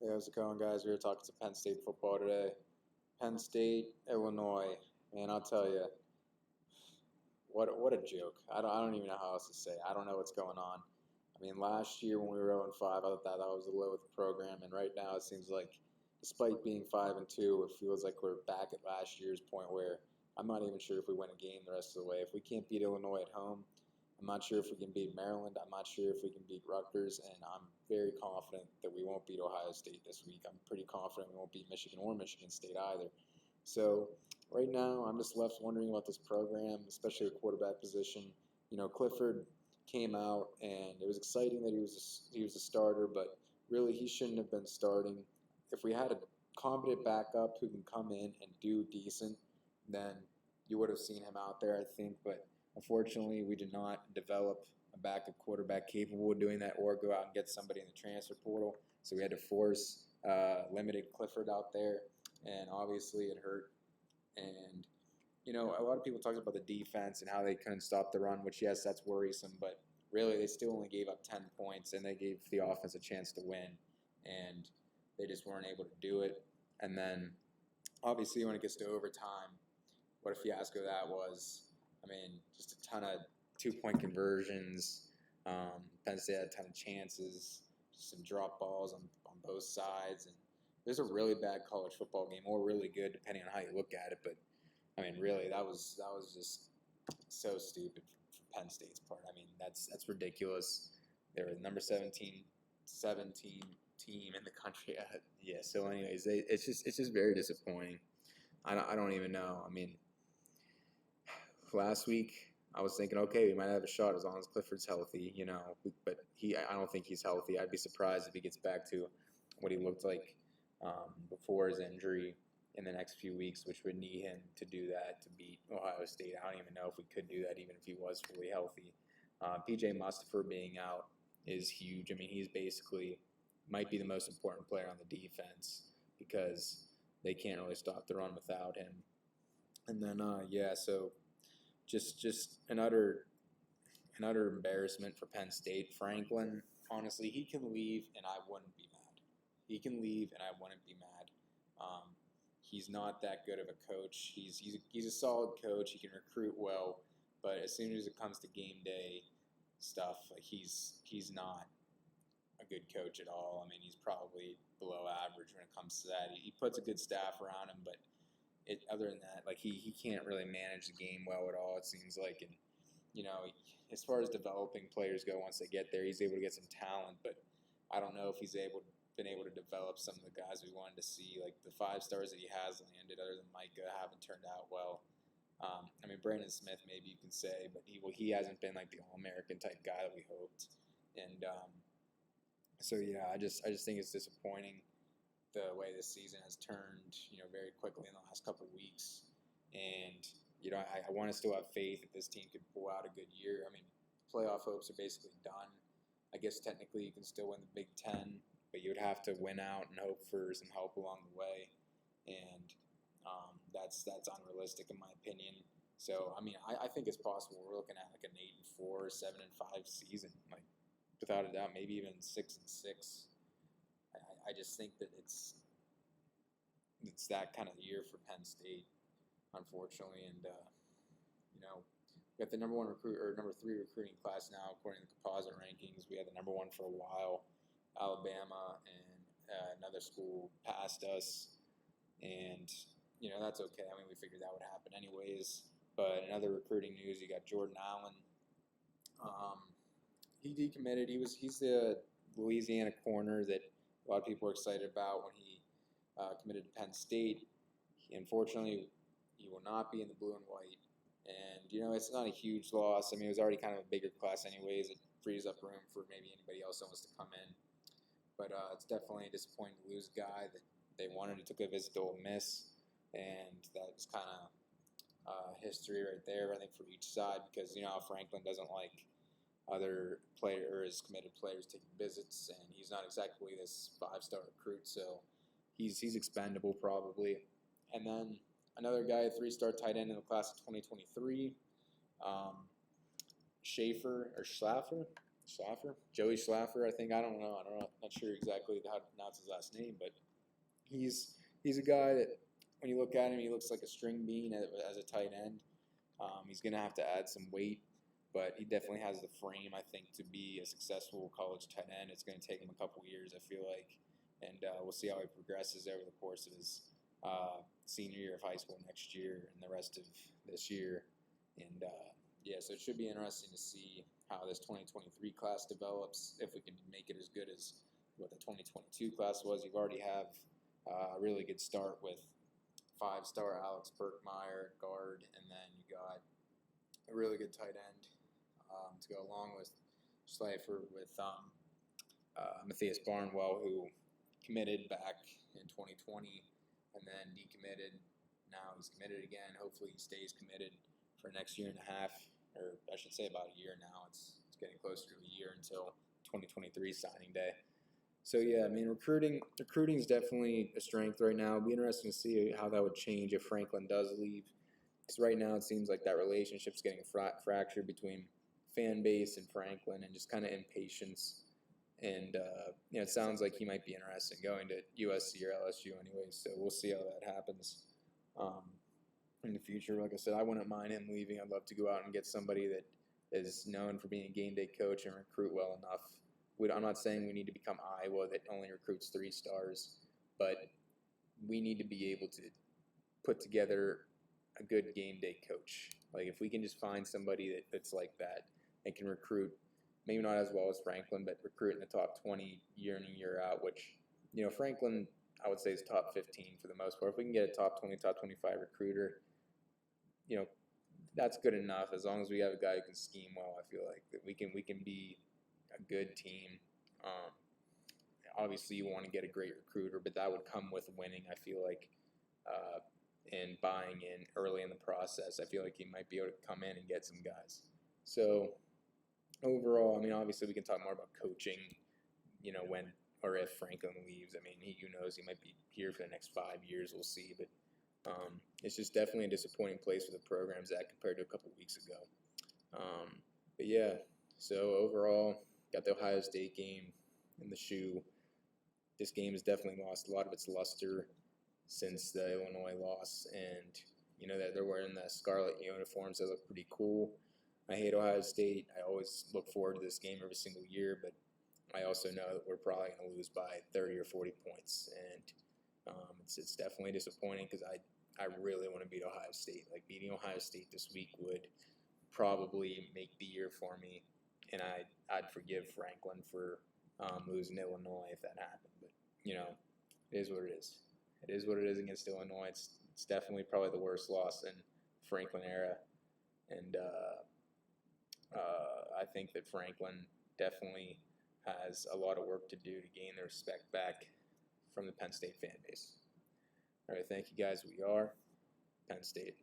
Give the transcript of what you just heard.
Hey, how's it going, guys? We were talking to Penn State football today. Penn State, Illinois. Man, I'll tell you, what a joke. I don't even know how else to say. I don't know what's going on. I mean, last year when we were 0-5, I thought that was the low of the program, and right now it seems like, despite being 5-2, it feels like we're back at last year's point where I'm not even sure if we win a game the rest of the way. If we can't beat Illinois at home, I'm not sure if we can beat Maryland. I'm not sure if we can beat Rutgers, and I'm very confident that we won't beat Ohio State this week. I'm pretty confident we won't beat Michigan or Michigan State either. So right now, I'm just left wondering about this program, especially the quarterback position. Clifford came out, and it was exciting that he was a starter, but really he shouldn't have been starting. If we had a competent backup who can come in and do decent, then you would have seen him out there, I think, but unfortunately, we did not develop a backup quarterback capable of doing that or go out and get somebody in the transfer portal. So we had to force limited Clifford out there, and obviously it hurt. And, a lot of people talk about the defense and how they couldn't stop the run, which, yes, that's worrisome, but really they still only gave up 10 points, and they gave the offense a chance to win, and they just weren't able to do it. And then, obviously, when it gets to overtime, what a fiasco that was. I mean, just a ton of 2-point conversions. Penn State had a ton of chances, just some drop balls on both sides. And there's a really bad college football game, or really good, depending on how you look at it. But, I mean, really, that was just so stupid for Penn State's part. I mean, that's ridiculous. They were the number 17 team in the country. Yeah, so anyways, it's just very disappointing. I don't even know. I mean, last week I was thinking, okay, we might have a shot as long as Clifford's healthy, but I don't think he's healthy. I'd be surprised if he gets back to what he looked like before his injury in the next few weeks, which would need him to do that to beat Ohio State. I don't even know if we could do that even if he was fully healthy. PJ Mustipher being out is huge. I mean, he's basically might be the most important player on the defense because they can't really stop the run without him. And then, so just an utter embarrassment for Penn State. Franklin, honestly, he can leave and I wouldn't be mad. He can leave and I wouldn't be mad. He's not that good of a coach. He's a solid coach. He can recruit well, but as soon as it comes to game day stuff, like he's not a good coach at all. I mean, he's probably below average when it comes to that. He puts a good staff around him, but other than that, like he can't really manage the game well at all, it seems like. And as far as developing players go, once they get there, he's able to get some talent, but I don't know if he's been able to develop some of the guys we wanted to see. Like the 5 stars that he has landed, other than Micah, haven't turned out well. I mean, Brandon Smith, maybe you can say, but he hasn't been like the All-American type guy that we hoped. And so yeah, I just think it's disappointing the way this season has turned, very quickly in the last couple of weeks. And, I want to still have faith that this team could pull out a good year. I mean, playoff hopes are basically done. I guess technically you can still win the Big Ten, but you would have to win out and hope for some help along the way. And that's unrealistic in my opinion. So, I mean, I think it's possible we're looking at like an 8-4, 7-5 season, like without a doubt, maybe even 6-6. I just think that it's that kind of year for Penn State, unfortunately, and we got the number 3 recruiting class now according to the composite rankings. We had the number 1 for a while. Alabama and another school passed us, and that's okay. I mean, we figured that would happen anyways. But in other recruiting news, you got Jordan Allen. He decommitted. He's the Louisiana corner that a lot of people are excited about when he committed to Penn State. Unfortunately, he will not be in the blue and white. And, it's not a huge loss. I mean, it was already kind of a bigger class anyways. It frees up room for maybe anybody else that wants to come in. But it's definitely disappointing to lose a guy that they wanted. He took a visit to Ole Miss, and that's kind of history right there, I think, for each side because, Franklin doesn't like other players, committed players taking visits, and he's not exactly this 5-star recruit, so he's expendable probably. And then another guy, a 3-star tight end in the class of 2023, Schlaffer. Schlaffer, Joey Schlaffer. I think I don't know. Not sure exactly how to pronounce his last name, but he's a guy that when you look at him, he looks like a string bean as a tight end. He's going to have to add some weight, but he definitely has the frame, I think, to be a successful college tight end. It's going to take him a couple years, I feel like, and we'll see how he progresses over the course of his senior year of high school next year and the rest of this year. And yeah, so it should be interesting to see how this 2023 class develops, if we can make it as good as what the 2022 class was. You already have a really good start with 5-star Alex Burkmeyer, guard, and then you got a really good tight end to go along with Schleifer, with Matthias Barnwell, who committed back in 2020 and then decommitted. Now he's committed again. Hopefully he stays committed for next year and a half, or I should say about a year now. It's getting closer to a year until 2023 signing day. So yeah, I mean, recruiting is definitely a strength right now. It'll be interesting to see how that would change if Franklin does leave. Because right now it seems like that relationship's getting fractured between fan base and Franklin, and just kind of impatience. And it sounds like he might be interested in going to USC or LSU anyway. So we'll see how that happens in the future. Like I said, I wouldn't mind him leaving. I'd love to go out and get somebody that is known for being a game day coach and recruit well enough. I'm not saying we need to become Iowa that only recruits 3 stars, but we need to be able to put together a good game day coach. Like if we can just find somebody that's like that and can recruit, maybe not as well as Franklin, but recruit in the top 20 year in and year out, which, Franklin, I would say is top 15 for the most part. If we can get a top 20, top 25 recruiter, that's good enough. As long as we have a guy who can scheme well, I feel like that we can be a good team. Obviously, you want to get a great recruiter, but that would come with winning. I feel like, and buying in early in the process. I feel like he might be able to come in and get some guys. So overall, I mean, obviously, we can talk more about coaching. When or if Franklin leaves. I mean, who knows? He might be here for the next 5 years. We'll see, but. It's just definitely a disappointing place for the program's at compared to a couple weeks ago. But yeah, so overall, got the Ohio State game in the shoe. This game has definitely lost a lot of its luster since the Illinois loss, and that they're wearing the scarlet uniforms. They look pretty cool. I hate Ohio State. I always look forward to this game every single year, but I also know that we're probably going to lose by 30 or 40 points, and it's definitely disappointing because I really want to beat Ohio State. Like, beating Ohio State this week would probably make the year for me, and I'd forgive Franklin for losing Illinois if that happened. But it is what it is. It is what it is against Illinois. It's definitely probably the worst loss in Franklin era, and I think that Franklin definitely has a lot of work to do to gain the respect back from the Penn State fan base. All right, thank you guys. We are Penn State.